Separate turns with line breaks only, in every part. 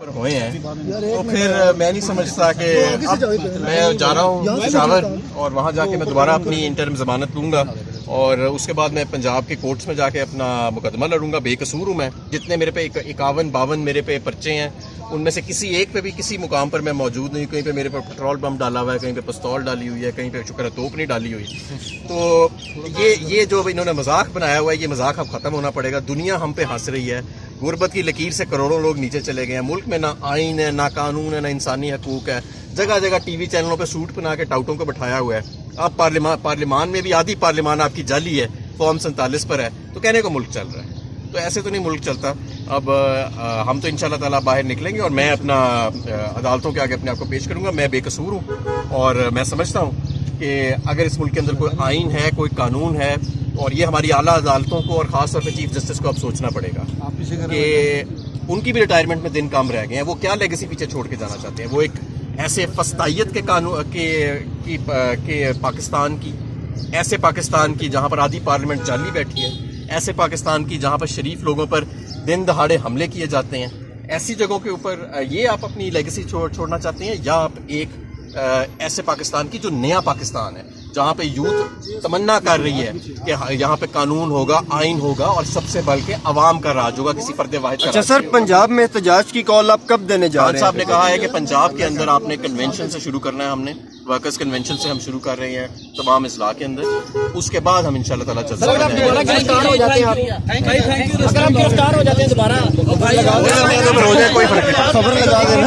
हुए हैं तो फिर मैं नहीं समझता कि अब मैं जा रहा हूँ पेशावर और वहाँ जाके मैं दोबारा अपनी इंटरिम ज़मानत लूँगा और उसके बाद मैं पंजाब के कोर्ट्स में जाके अपना मुकदमा लड़ूंगा। बेकसूर हूँ मैं। जितने मेरे पे 51-52 मेरे पे पर्चे हैं, उनमें से किसी एक पे भी किसी मुकाम पर मैं मौजूद नहीं। कहीं पे मेरे पर पेट्रोल बम डाला हुआ है, कहीं पे पिस्तौल डाली हुई है, कहीं पे शुक्र है तोप नहीं डाली हुई। तो ये जो इन्होंने मजाक बनाया हुआ है, ये मजाक अब ख़त्म होना पड़ेगा। दुनिया हम पे हंस रही है। गुर्बत की लकीर से करोड़ों लोग नीचे चले गए हैं। मुल्क में ना आइन है, ना कानून है, ना इंसानी हकूक है। जगह जगह टीवी चैनलों पे सूट बना के टाउटों को बैठाया हुआ है। अब पार्लियामान में भी आधी पार्लियामान आपकी जाली है, फॉर्म 47 पर है, तो कहने को मुल्क चल रहा है। तो ऐसे तो नहीं मुल्क चलता। अब हम तो इंशाल्लाह ताला बाहर निकलेंगे और मैं अपना अदालतों के आगे अपने आप को पेश करूंगा। मैं बेकसूर हूँ और मैं समझता हूँ कि अगर इस मुल्क के अंदर कोई आइन है, कोई कानून है, और ये हमारी आला अदालतों को और ख़ास तौर पर चीफ जस्टिस को अब सोचना पड़ेगा कि उनकी भी रिटायरमेंट में दिन कम रह गए हैं। वो क्या लेगेसी पीछे छोड़ के जाना चाहते हैं? वो एक ऐसे फस्तायत के कानून के पाकिस्तान की, ऐसे पाकिस्तान की जहाँ पर आधी पार्लियामेंट जाली बैठी है, ऐसे पाकिस्तान की जहाँ पर शरीफ लोगों पर दिन दहाड़े हमले किए जाते हैं, ऐसी जगहों के ऊपर ये आप अपनी लेगेसी छोड़ना चाहते हैं, या आप एक ऐसे पाकिस्तान की जो नया पाकिस्तान है, जहाँ पे यूथ तमन्ना कर रही है कि यहाँ पे कानून होगा, आइन होगा और सबसे बल्कि अवाम का राज होगा, किसी फर्द वाहिद का।
अच्छा सर, पंजाब में एहतजाज की कॉल आप कब देने जा रहे हैं?
साहब ने कहा है कि पंजाब के अंदर आपने कन्वेंशन से शुरू करना है। हमने वर्कर्स कन्वेंशन से हम शुरू कर रहे हैं तमाम इजला के अंदर। उसके बाद हम इंशाल्लाह ताला चलते हैं।
अगर आप गिरफ्तार हो जाते हैं दोबारा,
कोई फर्क नहीं।
खबर लगा देना।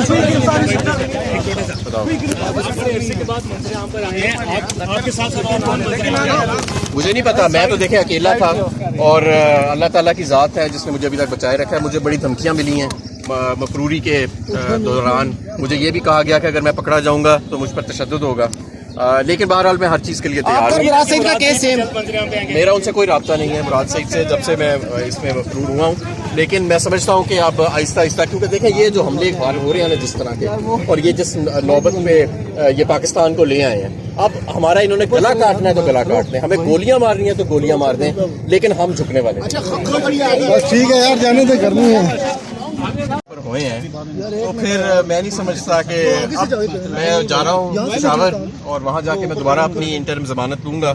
मुझे नहीं पता, मैं तो देखे अकेला था और अल्लाह ताला की ज़ात है जिसने मुझे अभी तक बचाए रखा है। मुझे बड़ी धमकियां मिली हैं मफरूरी के दौरान। मुझे ये भी कहा गया कि अगर मैं पकड़ा जाऊंगा तो मुझ पर तशद्दुद होगा। लेकिन बहरहाल मैं हर चीज़ के लिए तैयार हूँ।
मुराद सईद का केस है,
मेरा उनसे कोई रब्ता नहीं है मुराद सईद से, जब से मैं इसमें मफरूर हुआ हूँ। लेकिन मैं समझता हूँ कि अब आहिस्ता आहिस्ता, क्योंकि देखें ये जो हमले हो रहे हैं ना जिस तरह के, और ये जिस नौबत पे ये पाकिस्तान को ले आए हैं, अब हमारा इन्होंने गला काटना है तो गला काट दें, हमें गोलियां मारनी है तो गोलियां मार दें, लेकिन हम झुकने वाले नहीं।
बस ठीक है यार, जाने दे, करनी है।
हुए हैं तो फिर मैं नहीं समझता कि अब मैं जा रहा हूँ पेशावर और वहाँ जाके मैं दोबारा अपनी इंटरिम ज़मानत लूँगा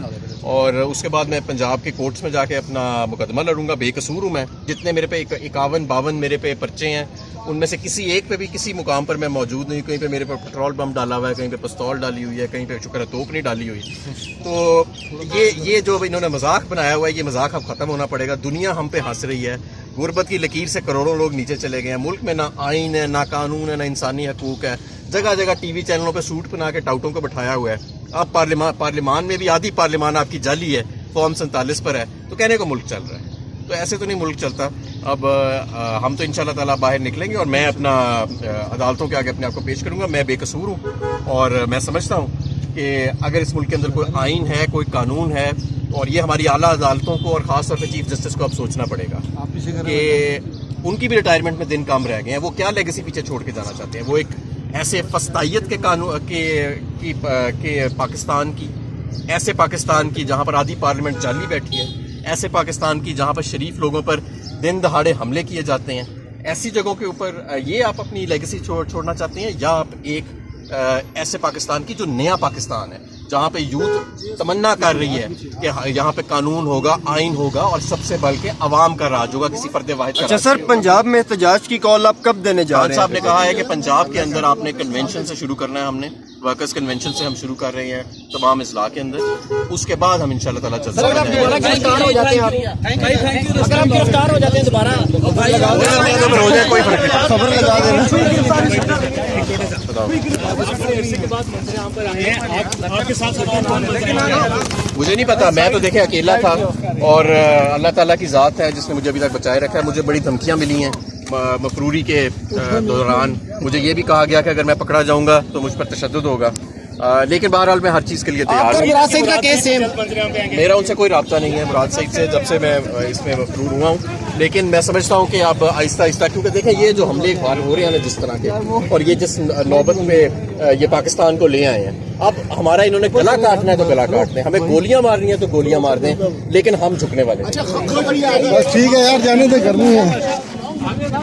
और उसके बाद मैं पंजाब के कोर्ट्स में जाके अपना मुकदमा लड़ूंगा। बेकसूर हूँ मैं। जितने मेरे पे 51-52 मेरे पे पर्चे हैं, उनमें से किसी एक पे भी किसी मुकाम पर मैं मौजूद नहीं। कहीं पे मेरे पर पेट्रोल बम डाला हुआ है, कहीं पे पिस्तौल डाली हुई है, कहीं पे शुक्र है तोप नहीं डाली हुई। तो ये जो इन्होंने मजाक बनाया हुआ है, ये मजाक अब ख़त्म होना पड़ेगा। दुनिया हम पे हंस रही है। गुर्बत की लकीर से करोड़ों लोग नीचे चले गए हैं। मुल्क में ना आइन है, ना कानून है, ना इंसानी हकूक है। जगह जगह टीवी चैनलों पे सूट बना के टाउटों को बैठाया हुआ है। अब पार्लियामान में भी आधी पार्लियामान आपकी जाली है, फॉर्म 47 पर है, तो कहने को मुल्क चल रहा है। तो ऐसे तो नहीं मुल्क चलता। अब हम तो इंशाल्लाह ताला बाहर निकलेंगे और मैं अपना अदालतों के आगे अपने आप को पेश करूंगा। मैं बेकसूर हूँ और मैं समझता हूँ कि अगर इस मुल्क के अंदर कोई आइन है, कोई कानून है, और ये हमारी आला अदालतों को और ख़ास तौर पर चीफ जस्टिस को अब सोचना पड़ेगा कि उनकी भी रिटायरमेंट में दिन कम रह गए हैं। वो क्या लेगेसी पीछे छोड़ के जाना चाहते हैं? वो एक ऐसे फस्तायत के कानून के पाकिस्तान की, ऐसे पाकिस्तान की जहाँ पर आधी पार्लियामेंट जाली बैठी है, ऐसे पाकिस्तान की जहाँ पर शरीफ लोगों पर दिन दहाड़े हमले किए जाते हैं, ऐसी जगहों के ऊपर ये आप अपनी लेगेसी छोड़ना चाहते हैं, या आप एक ऐसे पाकिस्तान की जो नया पाकिस्तान है, जहाँ पे यूथ तमन्ना कर रही है कि यहाँ पे कानून होगा, आइन होगा और सबसे बल्कि अवाम का राज होगा, किसी फर्द वाहिद का।
अच्छा सर, पंजाब में एहतजाज की कॉल आप कब देने जा रहे हैं?
साहब ने कहा है कि पंजाब के अंदर आपने कन्वेंशन से शुरू करना है। हमने वर्कर्स कन्वेंशन से हम शुरू कर रहे हैं तमाम इजला के अंदर। उसके बाद हम इंशाल्लाह ताला चलते हैं।
अगर आप गिरफ्तार हो जाते हैं दोबारा,
कोई फर्क नहीं।
खबर लगा देना।
मुझे नहीं पता, मैं तो देखे अकेला था और अल्लाह ताला की ज़ात है जिसने मुझे अभी तक बचाए रखा है। मुझे बड़ी धमकियां मिली हैं मफरूरी के दौरान। मुझे ये भी कहा गया कि अगर मैं पकड़ा जाऊंगा तो मुझ पर तशद्दुद होगा। लेकिन बहरहाल मैं हर चीज़ के लिए तैयार हूँ।
मुराद सईद का केस है,
मेरा उनसे कोई रब्ता नहीं है मुराद सईद से, जब से मैं इसमें मफरूर हुआ हूँ। लेकिन मैं समझता हूँ कि अब आहिस्ता आहिस्ता, क्योंकि देखें ये जो हमले हो रहे हैं ना जिस तरह के, और ये जिस नौबत पे ये पाकिस्तान को ले आए हैं, अब हमारा इन्होंने गला काटना है तो गला काट दें, हमें गोलियां मारनी है तो गोलियां मार दें, लेकिन हम झुकने वाले नहीं।
बस ठीक है यार, जाने दे, करनी है।